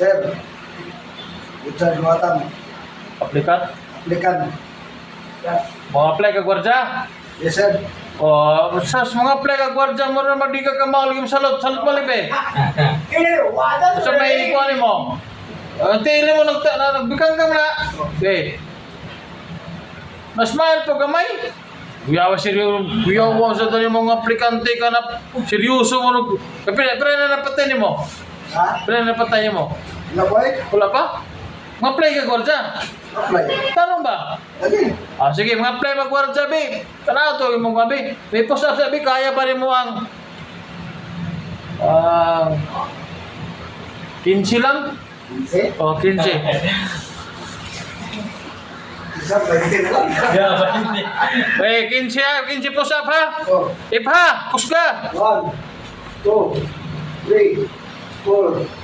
Sir, Richard Luatan, Aplikan? applicant. Mau apply ka gwardiya? Yes, sir. Oh, sas mga apply ka gwardiya mo na magdi ka kamahal yung salot mo libe. Sa may ikuan mo. Tili mo nagbikang ka muna. Okay. Mas mahal po gamay. Kuya wa sa tani mga aplikante ka na seryoso mo. Pero na napatay mo. Ha? Pero na napatay mo. Ano boy? Wala pa? Mag-apply ka gwardiya. Apply. Tarong ba? Lagi. Sige, mag-apply mag-gwardiya, be. Tanaw to, yung mga be. May post up sabi, kaya pa rin mo ang 15 lang? Okay. O, 15. Isa, 20 na lang. Eh, 15 ha, 15 post up ha. Oh, Ip ha, kusga. 1, 2, 3, 4,